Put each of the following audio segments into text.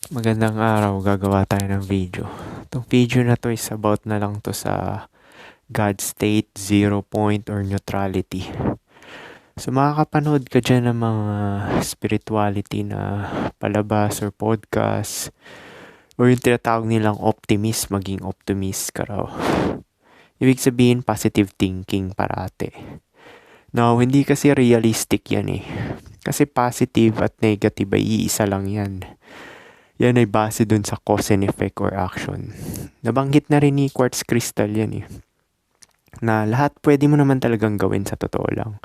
Magandang araw, gagawa tayo ng video. Itong video na to is about na lang to sa God state, zero point, or neutrality. So makakapanood ka dyan ng mga spirituality na palabas or podcast, or yung tinatawag nilang optimist, maging optimist ka raw. Ibig sabihin, positive thinking parate. Now, hindi kasi realistic yan eh. Kasi positive at negative ay iisa lang yan. Yan ay base dun sa cause and effect or action. Nabanggit na rin ni Quartz Crystal yan eh. Na lahat pwede mo naman talagang gawin sa totoo lang.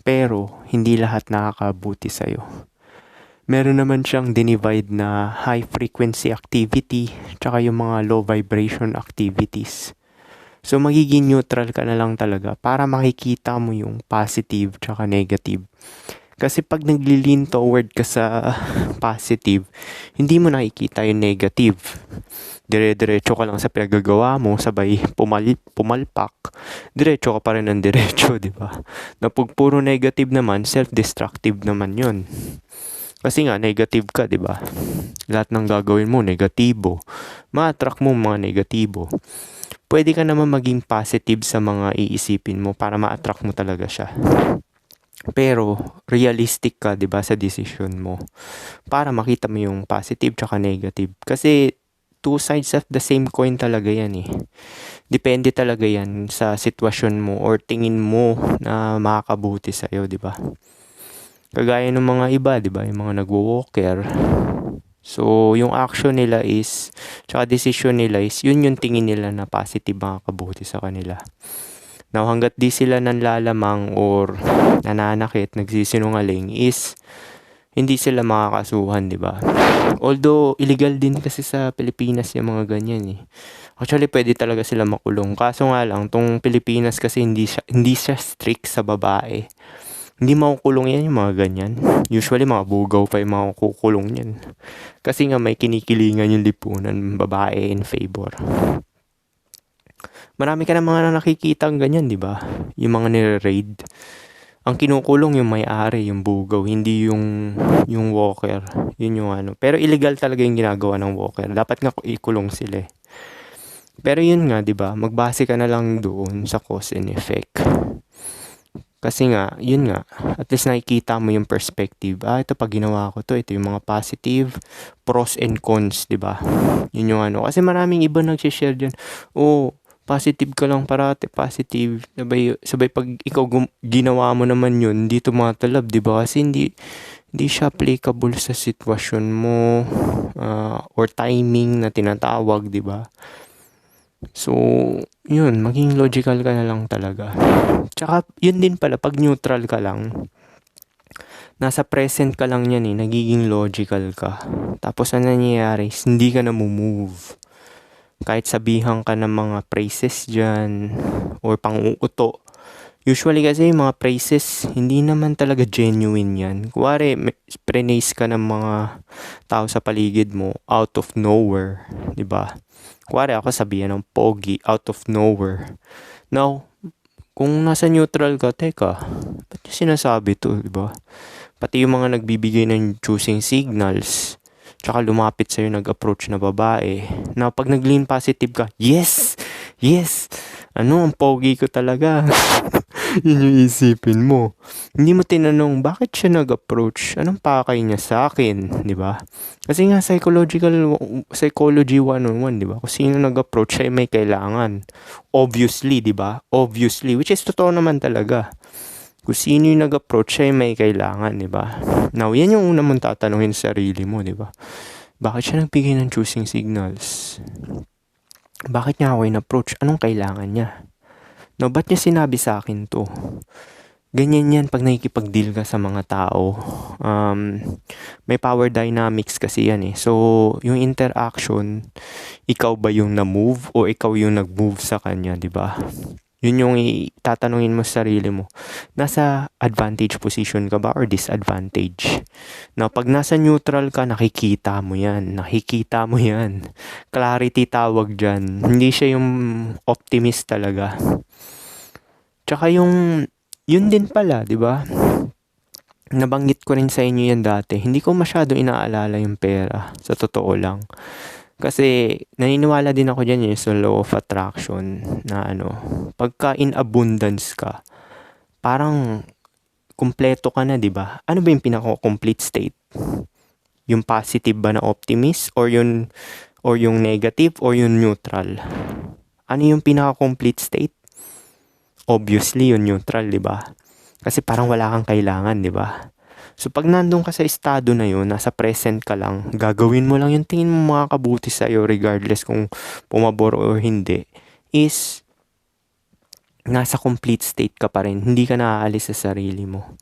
Pero, hindi lahat nakakabuti sa'yo. Meron naman siyang dinivide na high frequency activity tsaka yung mga low vibration activities. So, magiging neutral ka na lang talaga para makikita mo yung positive tsaka negative. Kasi pag nagli-lean toward ka sa positive, hindi mo nakikita yung negative. Dire-diretso ka lang sa pinagagawa mo, sabay pumalpak. Diretso ka pa rin ng diretso, di ba? Na pag puro negative naman, self-destructive naman yun. Kasi nga, negative ka, di ba? Lahat ng gagawin mo, negatibo. Ma-attract mo mga negatibo. Pwede ka naman maging positive sa mga iisipin mo para ma-attract mo talaga siya. Pero realistic ka 'di ba sa decision mo para makita mo yung positive tsaka negative kasi two sides of the same coin talaga yan eh. Depende talaga yan sa sitwasyon mo or tingin mo na makakabuti sa iyo 'di ba? Kagaya ng mga iba 'di ba, yung mga nagwo-walker. So yung action nila is tsaka decision nila is yun yung tingin nila na positive makakabuti sa kanila. Now, hanggat di sila nanlalamang or nananakit, nagsisinungaling is hindi sila makakasuhan, di ba? Although, illegal din kasi sa Pilipinas yung mga ganyan eh. Actually, pwede talaga sila makulong. Kaso nga lang, tong Pilipinas kasi hindi siya strict sa babae. Hindi makukulong yan yung mga ganyan. Usually, mga bugaw pa yung mga kukulong yan. Kasi nga may kinikilingan yung lipunan, babae in favor. Marami ka na mga nakikita ang ganyan, di ba? Yung mga nire-raid. Ang kinukulong yung may-ari, yung bugaw, hindi yung walker. Yun yung ano. Pero illegal talaga yung ginagawa ng walker. Dapat nga ikulong sila eh. Pero yun nga, di ba? Magbase ka na lang doon sa cause and effect. Kasi nga, yun nga, at least nakikita mo yung perspective. Ito pag ginawa ko to, ito yung mga positive, pros and cons, di ba? Yun yung ano. Kasi maraming iba nag-share dyan. Oh, positive ka lang parate, positive. Sabay pag ikaw ginawa mo naman yun, hindi tumatalab, di ba? Kasi hindi siya applicable sa sitwasyon mo or timing na tinatawag, di ba? So, yun, maging logical ka na lang talaga. Tsaka, yun din pala, pag neutral ka lang, nasa present ka lang yan eh, nagiging logical ka. Tapos, ano nangyayari, hindi ka na move. Kahit sabihan ka ng mga praises dyan, or pang-uuto. Usually kasi yung mga praises, hindi naman talaga genuine yan. Kuwari, praise ka ng mga tao sa paligid mo, out of nowhere, di ba? Kuwari ako sabihan ng pogi, out of nowhere. Now, kung nasa neutral ka, teka, ba't yung sinasabi to, di ba? Pati yung mga nagbibigay ng choosing signals, tsaka lumapit sa'yo, nag-approach na babae. Now, pag nag-lean positive ka, yes! Yes! Ano, ang pogi ko talaga. Yun yung isipin mo. Hindi mo tinanong, bakit siya nag-approach? Anong pakay niya sa akin? Di ba? Kasi nga, psychology 101, di ba? Kung sino nag-approach, siya may kailangan. Obviously, di ba? Obviously, which is totoo naman talaga. Kung sino yung nag-approach, siya may kailangan, di ba? Now, yan yung una mong tatanungin sa sarili mo, di ba? Bakit siya nagbigay ng choosing signals? Bakit niya ako in-approach? Anong kailangan niya? No, ba't niya sinabi sa akin to? Ganyan yan pag nakikipag-deal ka sa mga tao. May power dynamics kasi yan eh. So, yung interaction, ikaw ba yung na-move o ikaw yung nag-move sa kanya, di ba? Yun yung tatanungin mo sa sarili mo. Nasa advantage position ka ba or disadvantage? Now, pag nasa neutral ka, nakikita mo yan. Nakikita mo yan. Clarity tawag dyan. Hindi siya yung optimist talaga. Tsaka yun din pala, di ba? nabanggit ko rin sa inyo yan dati, hindi ko masyado inaalala yung pera, sa totoo lang. Kasi naniniwala din ako dyan yung sa law of attraction na pagka in abundance ka, parang kumpleto ka na, di ba? Ano ba yung pinaka-complete state? Yung positive ba na optimist or yung negative or yung neutral? Ano yung pinaka-complete state? Obviously, yung neutral, di ba? Kasi parang wala kang kailangan, di ba? So, pag nandun ka sa estado na yun, nasa present ka lang, gagawin mo lang yung tingin mo makakabuti sa'yo regardless kung pumabor o hindi, is nasa complete state ka pa rin. Hindi ka naaalis sa sarili mo.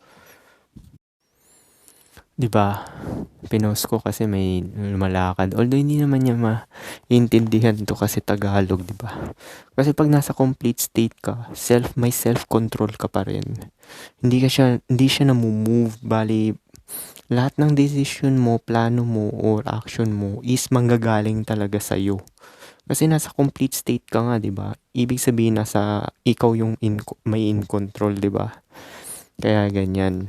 Diba? Pinost ko kasi may lumalakad. Although hindi naman niya maintindihan to kasi Tagalog, diba? Kasi pag nasa complete state ka, may self-control ka pa rin. Hindi siya namumove. Bali, lahat ng decision mo, plano mo, or action mo is manggagaling talaga sa'yo. Kasi nasa complete state ka nga, diba? Ibig sabihin ikaw yung may in control, diba? Kaya ganyan.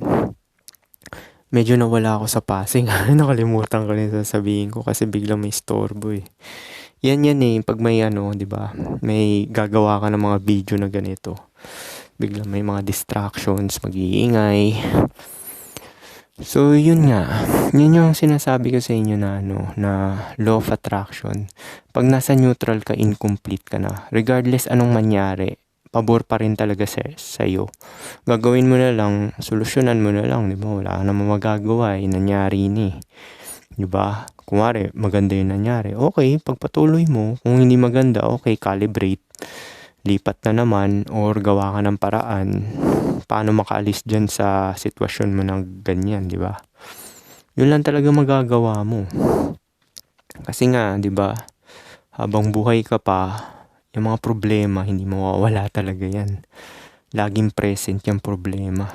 Medyo nawala ako sa passing. Nakalimutan ko rin sasabihin ko kasi biglang may istorbo eh. Yan pag may diba? May gagawa ka ng mga video na ganito. Biglang may mga distractions, mag-iingay. So, yun nga. Yun yung sinasabi ko sa inyo na law of attraction. Pag nasa neutral ka, incomplete ka na. Regardless anong mangyari, pabor pa rin talaga sa'yo. Gagawin mo na lang, solusyonan mo na lang, di ba? Wala ka naman magagawa, nangyari ni. Di ba? Kumari, maganda yung nangyari. Okay, pagpatuloy mo. Kung hindi maganda, okay, calibrate. Lipat na naman or gawa ka ng paraan. Paano makaalis dyan sa sitwasyon mo ng ganyan, di ba? Yun lang talaga magagawa mo. Kasi nga, di ba? Habang buhay ka pa, yung mga problema, hindi mawawala talaga yan. Laging present yung problema.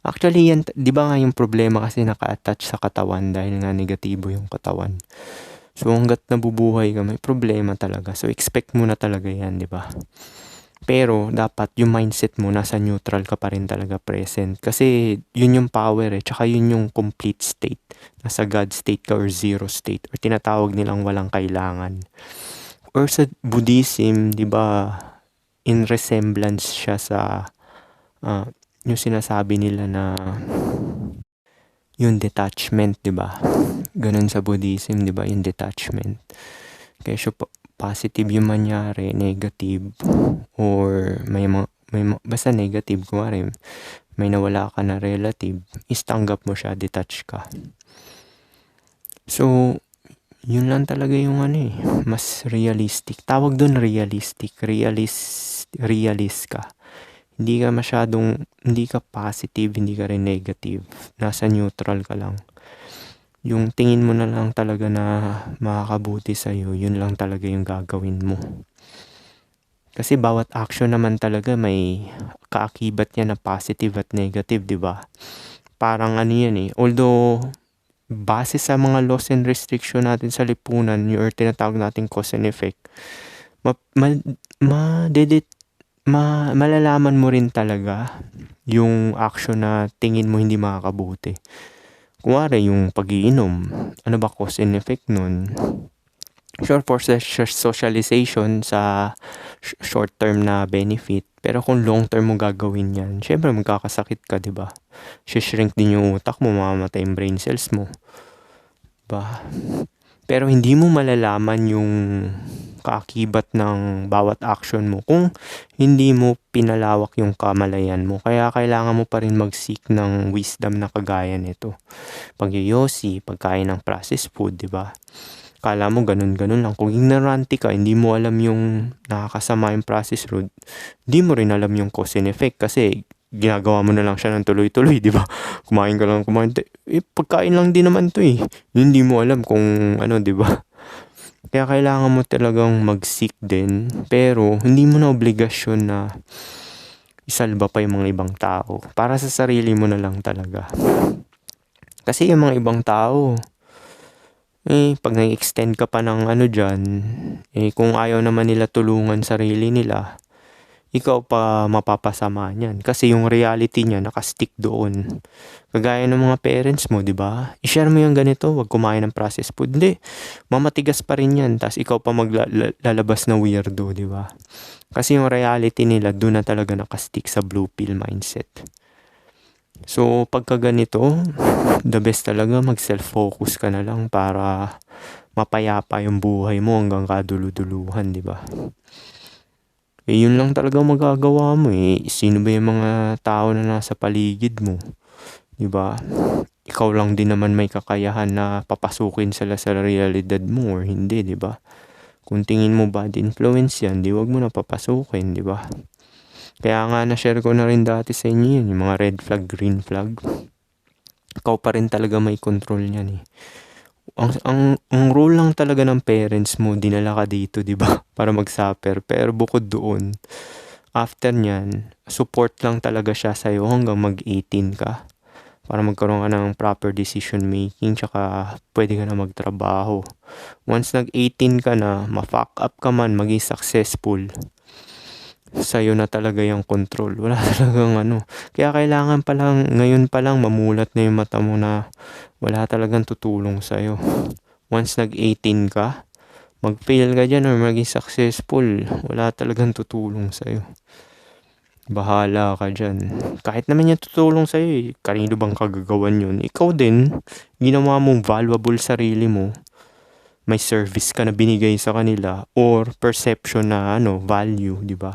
Actually, yan, di ba nga yung problema kasi naka-attach sa katawan dahil nga negatibo yung katawan. So, hanggat nabubuhay ka, may problema talaga. So, expect mo na talaga yan, di ba? Pero, dapat yung mindset mo, nasa neutral ka pa rin talaga present. Kasi, yun yung power Tsaka yun yung complete state. Nasa God state ka or zero state. Or tinatawag nilang walang kailangan. Or sa Buddhism, di ba, in resemblance siya sa yung sinasabi nila na yung detachment, di ba? Ganun sa Buddhism, di ba, yung detachment. Kaya so, positive yung mangyari, negative, or basta negative, kumari, may nawala ka na relative, is tanggap mo siya, detach ka. So, yun lang talaga yung mas realistic. Tawag doon realistic. Realist ka. Hindi ka positive, hindi ka rin negative. Nasa neutral ka lang. Yung tingin mo na lang talaga na makakabuti sa'yo, yun lang talaga yung gagawin mo. Kasi bawat action naman talaga may kaakibat niya na positive at negative, di ba? Parang yan Although, base sa mga laws and restriction natin sa lipunan, or tinatawag natin cause and effect, malalaman mo rin talaga yung action na tingin mo hindi makakabuti. Kuwari, yung pag-iinom, ano ba cause and effect nun? Sure, for socialization sa short term na benefit. Pero kung long term mo gagawin yan, syempre magkakasakit ka, diba? Shrink din yung utak mo, mamamatay yung brain cells mo. Diba? Pero hindi mo malalaman yung kaakibat ng bawat action mo kung hindi mo pinalawak yung kamalayan mo. Kaya kailangan mo pa rin mag-seek ng wisdom na kagaya nito. Pagyoyosi, pagkain ng processed food, diba? Kala mo ganun-ganun lang. Kung ignorante ka, hindi mo alam yung nakakasama yung processed food, hindi mo rin alam yung cause and effect kasi ginagawa mo na lang siya ng tuloy-tuloy, di ba? Kumain ka lang, pagkain lang din naman to Hindi mo alam kung di ba? Kaya kailangan mo talagang mag-seek din, pero hindi mo na obligasyon na isalba pa yung mga ibang tao. Para sa sarili mo na lang talaga. Kasi yung mga ibang tao, pag nag-extend ka pa ng dyan, kung ayaw naman nila tulungan sarili nila, ikaw pa mapapasama niyan kasi yung reality niya naka-stick doon. Kagaya ng mga parents mo, 'di ba? I-share mo yung ganito, 'wag kumain ng processed food. Hindi, mamatigas pa rin 'yan. Tas ikaw pa lalabas na weirdo, 'di ba? Kasi yung reality nila doon na talaga naka-stick sa blue pill mindset. So, pagka ganito, the best talaga mag-self-focus ka na lang para mapayapa yung buhay mo hanggang kadulu-duluhan, 'di ba? Yun lang talaga magagawa mo eh. Sino ba yung mga tao na nasa paligid mo? 'Di ba? Ikaw lang din naman may kakayahan na papasukin sila sa realidad mo or hindi, 'di ba? Kung tingin mo bad influence 'yan, 'di wag mo na papasukin, 'di ba? Kaya nga na-share ko na rin dati sa inyo yun, yung mga red flag, green flag. Ikaw pa rin talaga may control niyan eh. Ang role lang talaga ng parents mo, dinala ka dito, 'di ba? Para mag-suffer. Pero bukod doon, after niyan, support lang talaga siya sa hanggang mag-18 ka. Para magkaroon ka ng proper decision making, tsaka pwede ka na magtrabaho. Once nag-18 ka na, ma-fuck up ka man, maging successful, sa'yo na talaga yung control. Wala talagang ano. Kaya kailangan pa lang, ngayon pa lang, mamulat na yung mata mo na wala talagang tutulong sa'yo. Once nag-18 ka, mag-fail ka dyan or maging successful, wala talagang tutulong sa'yo. Bahala ka dyan. Kahit naman yung tutulong sa'yo eh, kanino bang kagagawan yun? Ikaw din, ginawa mong valuable sarili mo, may service ka na binigay sa kanila or perception na value, di ba?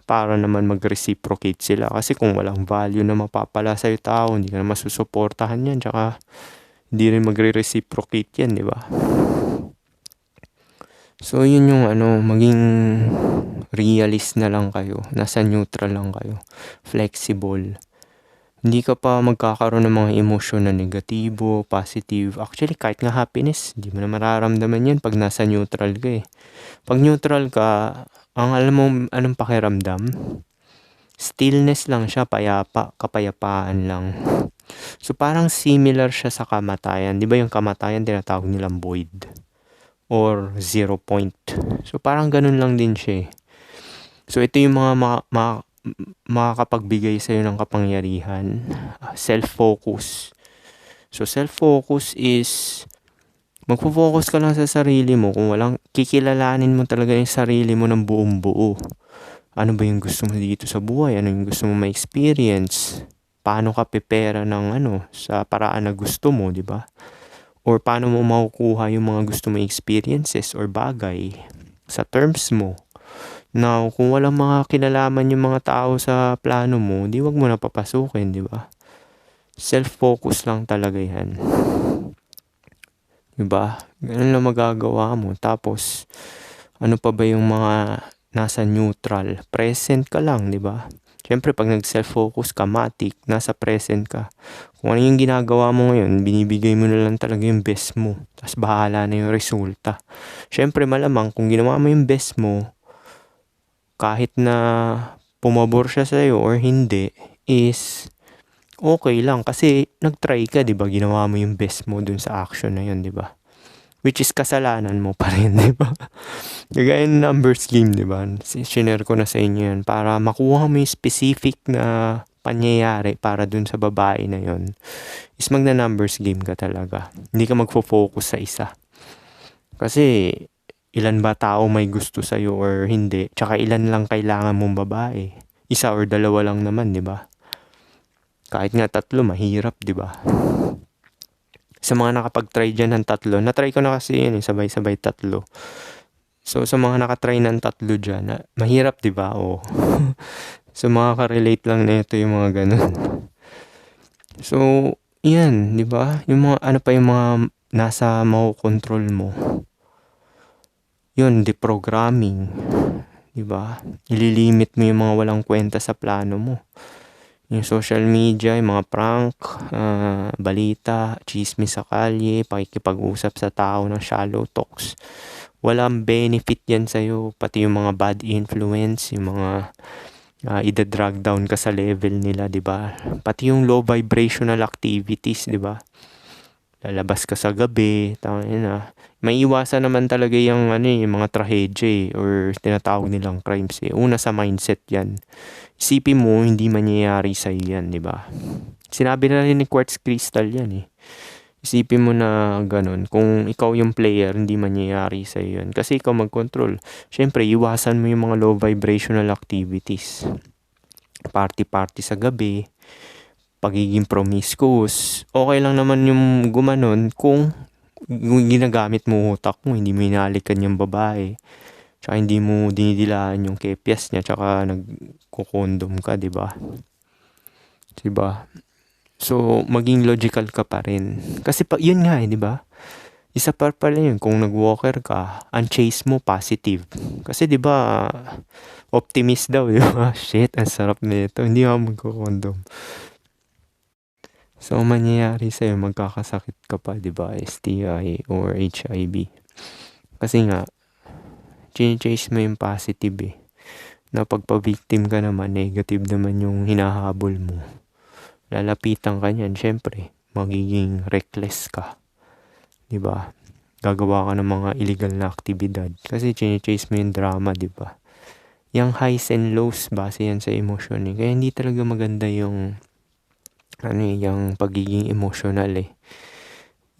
Para naman mag-reciprocate sila. Kasi kung walang value na mapapala sa'yo tao, hindi ka na masusuportahan yan. Tsaka hindi rin magre-reciprocate yan, di ba? So, yun yung maging realist na lang kayo. Nasa neutral lang kayo. Flexible. Hindi ka pa magkakaroon ng mga emosyon na negatibo, positive. Actually, kahit nga happiness, hindi mo na mararamdaman yan pag nasa neutral ka eh. Pag neutral ka, ang alam mo anong pakiramdam? Stillness lang siya, payapa, kapayapaan lang. So parang similar siya sa kamatayan. 'Di ba yung kamatayan tinatawag nilang void or 0 point. So parang ganun lang din siya. So ito yung mga makakapagbigay sa'yo ng kapangyarihan. Self-focus. So self-focus is magfo-focus ka lang sa sarili mo. Kung walang kikilalanin mo talaga yung sarili mo ng buong buo. Ano ba yung gusto mo dito sa buhay? Ano yung gusto mo ma-experience? Paano ka prepare ng sa paraan na gusto mo, di ba? Or paano mo makukuha yung mga gusto mo experiences or bagay sa terms mo. Now, kung walang mga kinalaman yung mga tao sa plano mo, di wag mo na papasukin, di ba? Self-focus lang talaga yan. Diba? Ganun lang magagawa mo. Tapos, ano pa ba yung mga nasa neutral? Present ka lang, diba? Siyempre, pag nag-self-focus ka, matik, nasa present ka. Kung ano yung ginagawa mo ngayon, binibigay mo na lang talaga yung best mo. Tapos, bahala na yung resulta. Siyempre, malamang, kung ginawa mo yung best mo, kahit na pumabor siya sa'yo or hindi, is okay lang kasi nag-try ka, 'di ba? Ginawa mo yung best mo dun sa action na 'yon, 'di ba? Which is kasalanan mo pa rin, 'di ba? Kagaya ng numbers game, 'di ba? Sinare ko na sa inyo 'yan para makuha mo yung specific na pangyayari para dun sa babae na 'yon. Is magna-numbers game ka talaga. Hindi ka magfo-focus sa isa. Kasi ilan ba tao may gusto sa iyo or hindi? Tsaka ilan lang kailangan mong babae? Isa or dalawa lang naman, 'di ba? Kahit nga 3, mahirap, di ba? Sa mga nakapag-try dyan ng 3, na-try ko na kasi yun, sabay-sabay 3. So, sa mga nakatry ng 3 dyan, mahirap, di ba? O. So, makaka-relate lang na ito yung mga ganun. So, yan, di ba? Yung mga, ano pa yung mga nasa control mo. Yun, deprogramming. Di ba? Ililimit mo yung mga walang kwenta sa plano mo. Yung social media, yung mga prank, balita, chismis sa kalye, pakikipag-usap sa tao ng shallow talks. Walang benefit yan sa'yo, pati yung mga bad influence, yung mga ida-drag down ka sa level nila, di ba? Pati yung low vibrational activities, di ba? lalabas ka sa gabi, tangina na. Maiiwasan naman talaga yung ano yung mga trahedya or tinatawag nilang crimes Una sa mindset yan. Isipin mo, hindi mangyayari sa'yo yan, di ba? Sinabi na rin ni Quartz Crystal yan Isipin mo na ganun. Kung ikaw yung player, hindi mangyayari sa'yo yan. Kasi ikaw mag-control. Siyempre, iwasan mo yung mga low vibrational activities. Party-party sa gabi, pagiging promiscuous. Okay lang naman yung gumanon kung ginagamit mo utak mo, hindi mo inalikan yung babae. Tsaka hindi mo dinidilaan yung kepyas niya, tsaka nagkukondom ka, di ba? Diba? So, maging logical ka pa rin. Kasi yun nga di ba? Isa pa pala yun, kung nag-walker ka, ang chase mo positive. Kasi di ba optimist daw, di ba? Shit, ang sarap nito. Hindi ako magkukondom. So, mangyayari sa'yo, magkakasakit ka pa, di ba? STI or HIV. Kasi nga, chase mo yung positive Na pagpa-victim ka naman, negative naman yung hinahabol mo. Lalapitan ka niyan, syempre, magiging reckless ka. Diba? Gagawa ka ng mga illegal na aktibidad. Kasi chase mo yung drama, diba? Yung highs and lows, base yan sa emosyon Kaya hindi talaga maganda yung yung pagiging emotional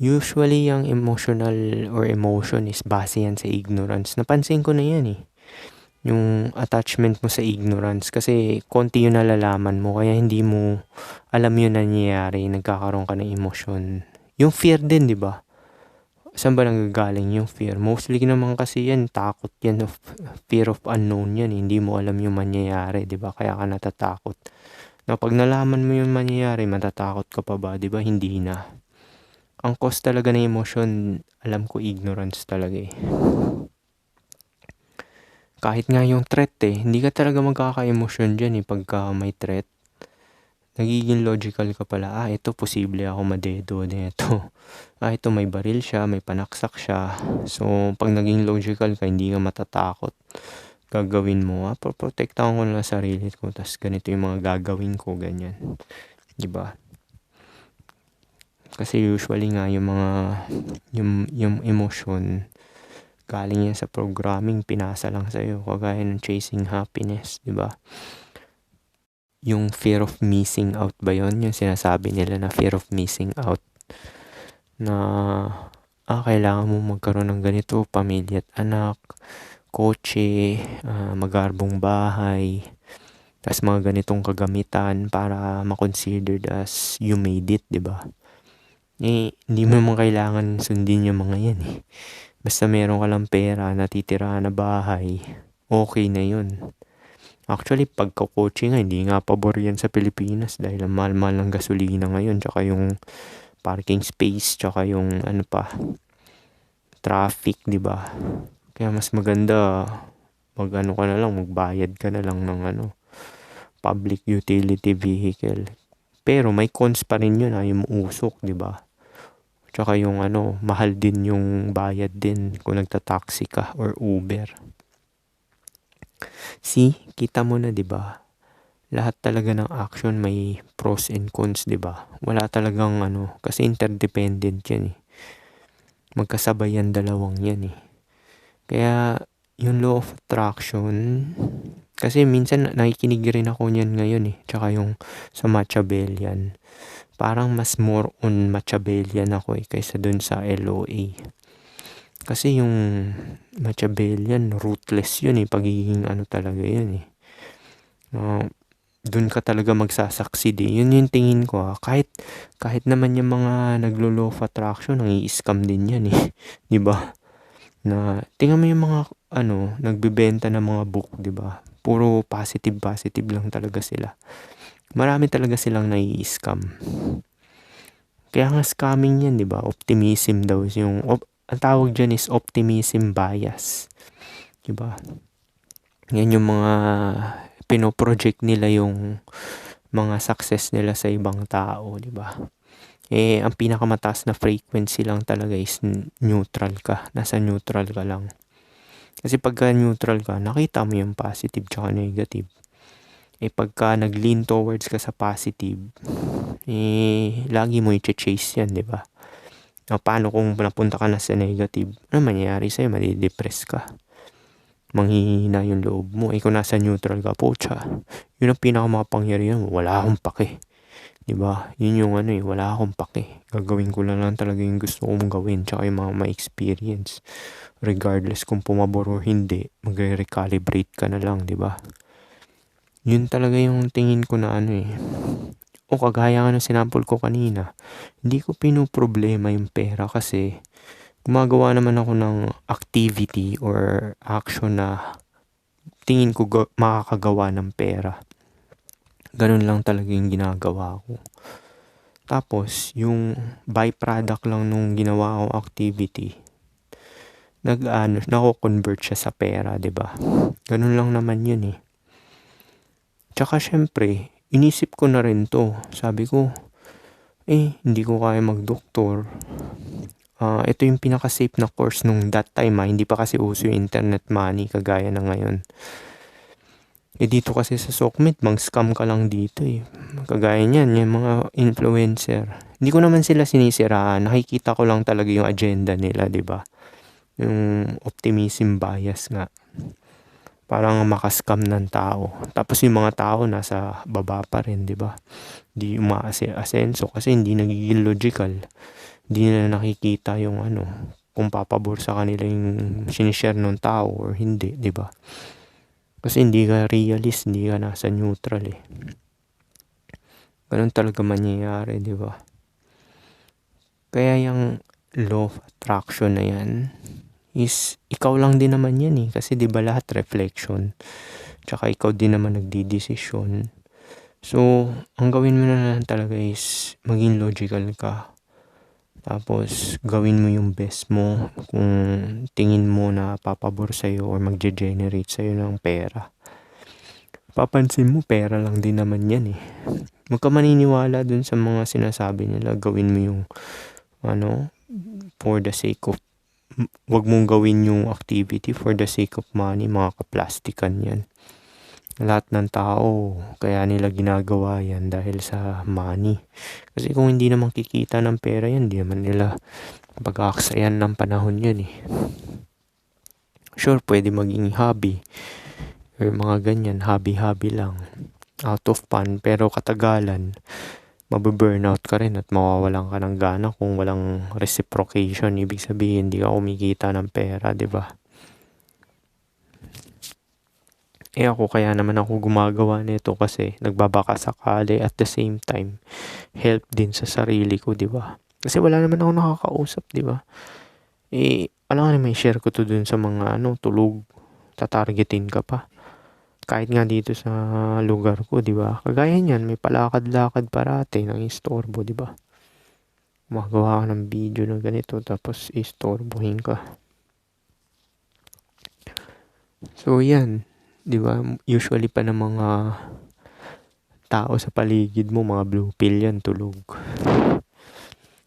Usually, yung emotional or emotion is base yan sa ignorance. Napansin ko na yan Yung attachment mo sa ignorance kasi konti yung nalalaman mo kaya hindi mo alam yun nangyayari, nagkakaroon ka ng emosyon. Yung fear din, di ba? Saan ba nanggagaling yung fear? Mostly naman kasi yan, takot yan of fear of unknown yan. Hindi mo alam yung mangyayari, di ba? Kaya ka natatakot. Na pag nalaman mo yung mangyayari, matatakot ka pa ba? Di ba? Hindi na. Ang cause talaga ng emosyon, alam ko ignorance talaga Kahit nga yung threat hindi ka talaga magkaka-emosyon dyan pagka may threat. Nagiging logical ka pala, ito posible ako madedo nito. Ito may baril siya, may panaksak siya. So, pag naging logical ka, hindi ka matatakot. Gagawin mo, protektahan ko lang sarili ko, tas ganito yung mga gagawin ko, ganyan. Diba? Kasi usually nga yung mga, yung emotion, galing yan sa programming, pinasa lang sa'yo, kagaya ng chasing happiness, di ba? Yung fear of missing out ba yun? Yung sinasabi nila na fear of missing out. Na, kailangan mo magkaroon ng ganito, pamilya at anak, kotse, magarbong bahay, tas mga ganitong kagamitan para ma-considered as you made it, di ba? Hindi mo naman kailangan sundin yung mga yan Basta meron ka lang pera, natitirahan na bahay, okay na yun. Actually, pagka-kotse nga, hindi nga pabor yan sa Pilipinas dahil ang mahal-mahal ng gasolina ngayon, tsaka yung parking space, tsaka yung traffic, di ba? Kaya mas maganda, magbayad ka na lang ng public utility vehicle. Pero may cons pa rin yun, yung usok, di ba? Tsaka yung mahal din yung bayad din kung nagta-taxi ka or Uber. See, kita mo na 'di ba? Lahat talaga ng action may pros and cons, 'di ba? Wala talagang kasi interdependent 'yan Magkasabay yan dalawang yan Kaya yung law of attraction kasi minsan nakikinig rin ako niyan ngayon Tsaka yung sa Machiavellian. Parang mas more on Machiavellian ako kaysa dun sa LOA. Kasi yung Machiavellian, ruthless yun pagiging talaga yun dun ka talaga magsasucceed Yun yung tingin ko Kahit naman yung mga naglo-law of attraction, nang-i-scam din yan diba? Na, tingnan mo yung mga nagbebenta ng mga book, diba? Puro positive lang talaga sila. Marami talaga silang nai-scam. Kaya nga scamming yan, di ba? Optimism daw. Ang tawag dyan is optimism bias. Di ba? Yan yung mga pinoproject nila yung mga success nila sa ibang tao, di ba? Ang pinakamataas na frequency lang talaga is neutral ka. Nasa neutral ka lang. Kasi pagka neutral ka, nakita mo yung positive tsaka negative. Pagka nag-lean towards ka sa positive, lagi mo i-chase yan, di ba? Paano kung napunta ka na sa negative? Ano mangyayari sa'yo? Madidepress ka. Manghihina yung loob mo. Kung nasa neutral ka, pucha. Yun ang pinakamakapangyarihan mo. Wala akong pake. Diba? Yun yung wala akong pake. Gagawin ko lang talaga yung gusto kong gawin. Tsaka yung mga ma-experience. Regardless kung pumabor or hindi, magre-recalibrate ka na lang, diba? Yun talaga yung tingin ko na O kagaya nga ng sinample ko kanina, hindi ko pinoproblema yung pera kasi gumagawa naman ako ng activity or action na tingin ko makakagawa ng pera. Ganun lang talaga yung ginagawa ko. Tapos, yung byproduct lang nung ginawa kong activity, nako-convert siya sa pera, 'di ba? Ganun lang naman yun eh. Tsaka syempre, inisip ko na rin to. Sabi ko, hindi ko kaya magdoktor. Ito yung pinaka-safe na course nung that time hindi pa kasi uso yung internet money kagaya na ngayon. Dito kasi sa SOCMED, mang-scam ka lang dito eh. Kagaya niyan, yung mga influencer. Hindi ko naman sila sinisiraan. Nakikita ko lang talaga yung agenda nila, 'di ba? Yung optimism bias nga. Parang makascam ng tao. Tapos yung mga tao nasa baba pa rin, 'di ba? Hindi umaasenso kasi hindi nagiging logical. Hindi na nakikita yung kung papabor sa kanila yung sinishare ng tao or hindi, 'di ba? Kasi hindi ka realist, hindi ka nasa neutral eh. Ganun talaga mangyayari, 'di ba? Kaya yung law of attraction na yan is ikaw lang din naman yan eh. Kasi 'di ba lahat reflection. Tsaka ikaw din naman nagdidesisyon. So, ang gawin mo na lang talaga is maging logical ka. Tapos, gawin mo yung best mo kung tingin mo na papabor sa'yo or magge-generate sa'yo ng pera. Papansin mo, pera lang din naman yan eh. Huwag ka maniniwala dun sa mga sinasabi nila. Gawin mo yung for the sake of wag mong gawin yung activity for the sake of money. Mga kaplastikan yan. Lahat ng tao, kaya nila ginagawa yan dahil sa money. Kasi kung hindi naman kikita ng pera yan, hindi naman nila pag-aaksayan ng panahon yun eh. Sure, pwede maging hobby. Or mga ganyan, hobby-hobby lang. Out of fun, pero katagalan, mababurnout ka rin at mawawalan ka ng gana kung walang reciprocation. Ibig sabihin, hindi ka kumikita ng pera, 'di ba? Ako kaya naman ako gumagawa nito kasi nagbabaka sakali at the same time help din sa sarili ko, 'di ba? Kasi wala naman ako nakakausap, 'di ba? Alam nga may share ko to dun sa mga tulog, tatargetin ka pa. Kahit nga dito sa lugar ko, 'di ba? Kagaya niyan, may palakad-lakad parati nang istorbo, 'di ba? Magawa ka ng video na ganito tapos istorbohin ka. So, yan. 'Di ba? Usually pa ng mga tao sa paligid mo, mga blue pill yan, tulog.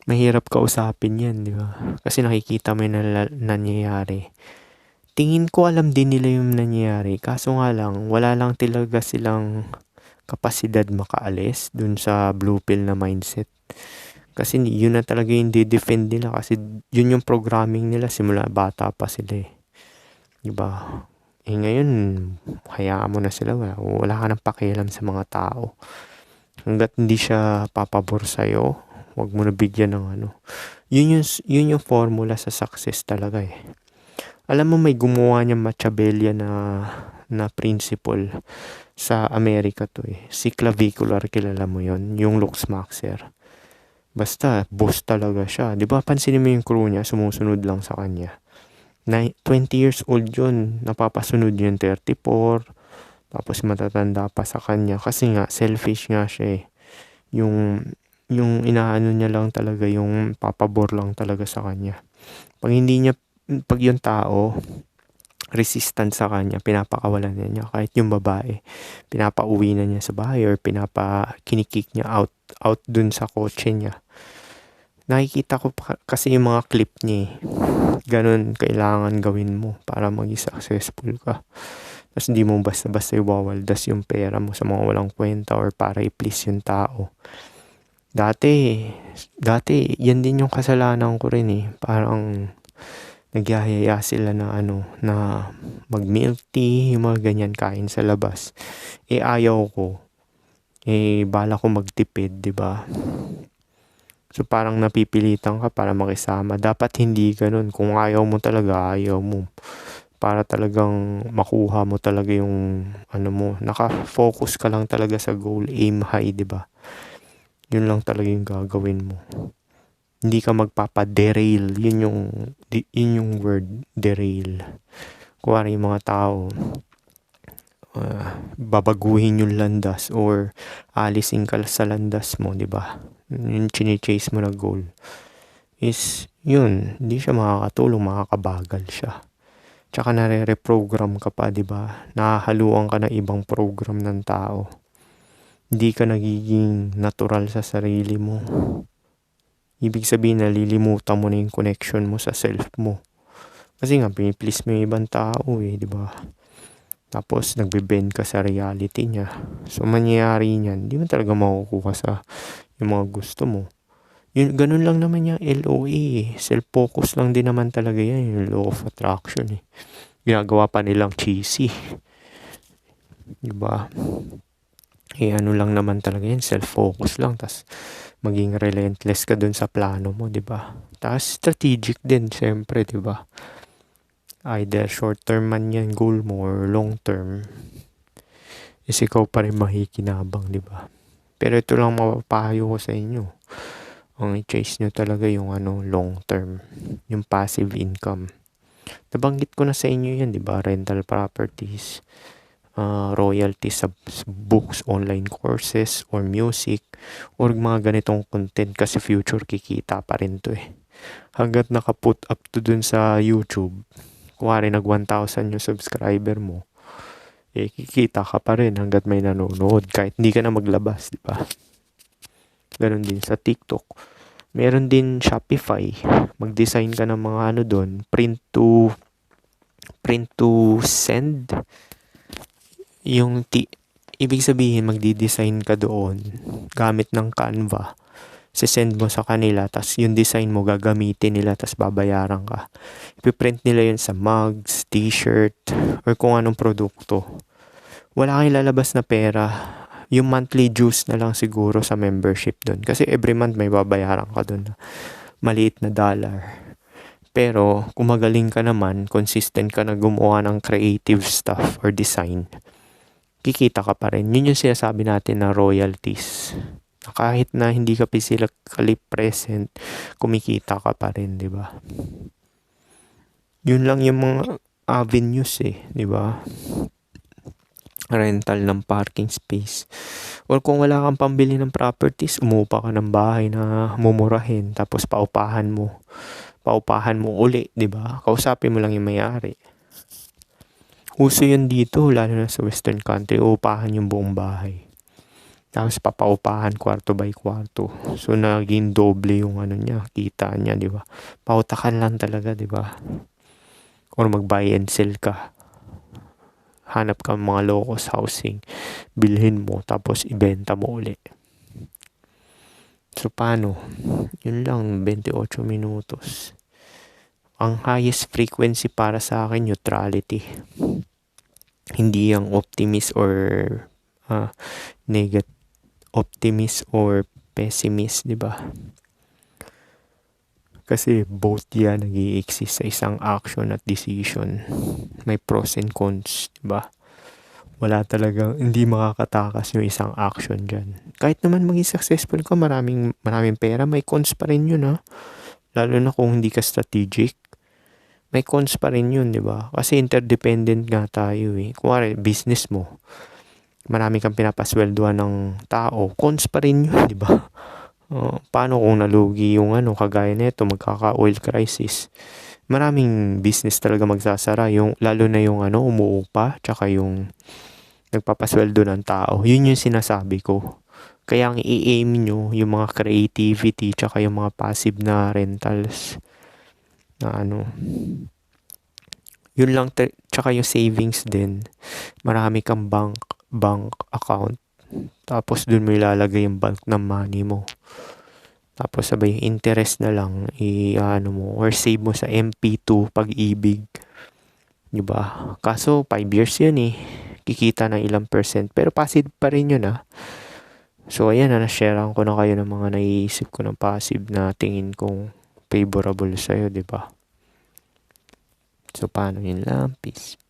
Mahirap kausapin yan, 'di ba? Kasi nakikita mo yung nangyayari. Tingin ko alam din nila yung nangyayari. Kaso nga lang, wala lang talaga silang kapasidad makaalis dun sa blue pill na mindset. Kasi yun na talaga yung di-defend nila. Kasi yun yung programming nila simula bata pa sila eh. Diba? Ngayon, hayaan mo na sila. Wala ka nang pakialam sa mga tao. Hanggat hindi siya papabor sa'yo, huwag mo na bigyan ng Yun yung formula sa success talaga eh. Alam mo may gumawa niyang Machiavellian na principle sa Amerika to eh. Si clavicular, kilala mo yon, yung Luxmaxer. Basta, boss talaga siya. Di ba, pansinin mo yung crew niya, sumusunod lang sa kanya. 20 years old yun, napapasunod yun 34, tapos matatanda pa sa kanya. Kasi nga, selfish nga siya eh. Yung inaano niya lang talaga, yung papabor lang talaga sa kanya. Pag yung tao, resistant sa kanya, pinapakawalan niya. Kahit yung babae, pinapauwi na niya sa bahay or kinikik niya out dun sa kotse niya. Nakikita ko kasi yung mga clip niya eh. Ganun kailangan gawin mo para maging successful ka. Tapos hindi mo basta-basta iwawaldas yung pera mo sa mga walang kwenta or para i-please yung tao. Dati, dati, yan din yung kasalanan ko rin eh. Parang nagyayaya sila na na mag-milk tea, yung mga ganyan kain sa labas. Ayaw ko. Bala ko magtipid, di ba? So parang napipilitan ka para makisama. Dapat hindi ganun. Kung ayaw mo talaga, ayaw mo. Para talagang makuha mo talaga yung mo. Naka-focus ka lang talaga sa goal. Aim high, di ba? Yun lang talaga yung gagawin mo. Hindi ka magpapa-derail. Yun yung word, derail. Kuwari yung mga tao, babaguhin yung landas or alisin ka sa landas mo, di ba? Yung chine-chase mo na goal is yun, hindi siya makakatulong, makakabagal siya. Tsaka nare-reprogram ka pa, di ba? Nahahaluan ka ng ibang program ng tao. Hindi ka nagiging natural sa sarili mo. Ibig sabihin, nalilimutan mo na yung connection mo sa self mo. Kasi nga, piniplease mo yung ibang tao di ba? Tapos, nagbe-bend ka sa reality niya. So, mangyayari niyan, hindi mo talaga makukuha sa yung mga gusto mo. Ganun lang naman yung LOA Self-focus lang din naman talaga yan, yung law of attraction Ginagawa pa nilang cheesy. Diba? Ano lang naman talaga yan, self-focus lang. Tas, maging relentless ka dun sa plano mo, diba? Tas, strategic din, syempre, diba? Either short-term man yan goal mo or long-term. Is ikaw pa rin makikinabang, diba? Pero ito lang mapapayo ko sa inyo. Ang i-chase nyo talaga yung long-term. Yung passive income. Nabanggit ko na sa inyo yan, diba? Rental properties, royalties sa books, online courses, or music, or mga ganitong content kasi future kikita pa rin to Hanggat naka-put up to dun sa YouTube, kuwari nag 1,000 yung subscriber mo, kikita ka pa rin hanggat may nanonood kahit hindi ka na maglabas, di ba? Ganon din sa TikTok. Meron din Shopify. Mag-design ka ng mga doon, print to send. Ibig sabihin, magdi-design ka doon gamit ng Canva. Send mo sa kanila, tas yung design mo gagamitin nila, tas babayaran ka. Ipiprint nila yun sa mugs, t-shirt, or kung anong produkto. Wala kang lalabas na pera. Yung monthly dues na lang siguro sa membership doon. Kasi every month may babayaran ka doon. Maliit na dollar. Pero kung magaling ka naman, consistent ka na gumawa ng creative stuff or design, kikita ka pa rin. Yun yung sinasabi natin na royalties. Kahit na hindi ka physically present, kumikita ka pa rin, di ba? Yun lang yung mga avenues di ba? Rental ng parking space. Or kung wala kang pambili ng properties, umupa ka ng bahay na mumurahin, tapos paupahan mo uli, di ba? Kausapin mo lang yung may-ari. Uso yun dito, lalo na sa western country, upahan yung buong bahay. Tapos papaupahan kwarto by kwarto. So naging doble yung niya, kita niya, di ba? Pautakan lang talaga, di ba? Or mag-buy and sell ka. Hanap ka mga low-cost housing, bilhin mo, tapos ibenta mo uli. So paano? Yun lang, 28 minutos. Ang highest frequency para sa akin, neutrality. Hindi yung optimist or negative. Optimist or pessimist, di ba? Kasi both yan nag-i-exist sa isang action at decision. May pros and cons, di ba? Wala talagang, hindi makakatakas yung isang action dyan. Kahit naman maging successful ka, maraming pera, may cons pa rin yun Lalo na kung hindi ka strategic, may cons pa rin yun, di ba? Kasi interdependent nga tayo Kuwari, business mo, marami kang pinapasweldoan ng tao, cons pa rin yun, di ba? Paano kung nalugi yung kagaya nito, magkaka-oil crisis? Maraming business talaga magsasara, lalo na yung umuupa, tsaka yung nagpapasweldo ng tao. Yun yung sinasabi ko. Kaya ang i-aim nyo, yung mga creativity, tsaka yung mga passive na rentals, na yun lang, tsaka yung savings din. Marami kang bank account, tapos dun mo ilalagay yung bulk ng money mo. Tapos sabay yung interest na lang ano mo or save mo sa MP2 Pag-ibig, 'di ba? Kaso 5 years 'yun eh. Kikita ng ilang percent pero passive pa rin 'yun ah. So ayan na na-sharean ko na kayo ng mga naiisip ko ng passive na tingin kong favorable sa'yo, 'di ba? So paano yun lang? Peace.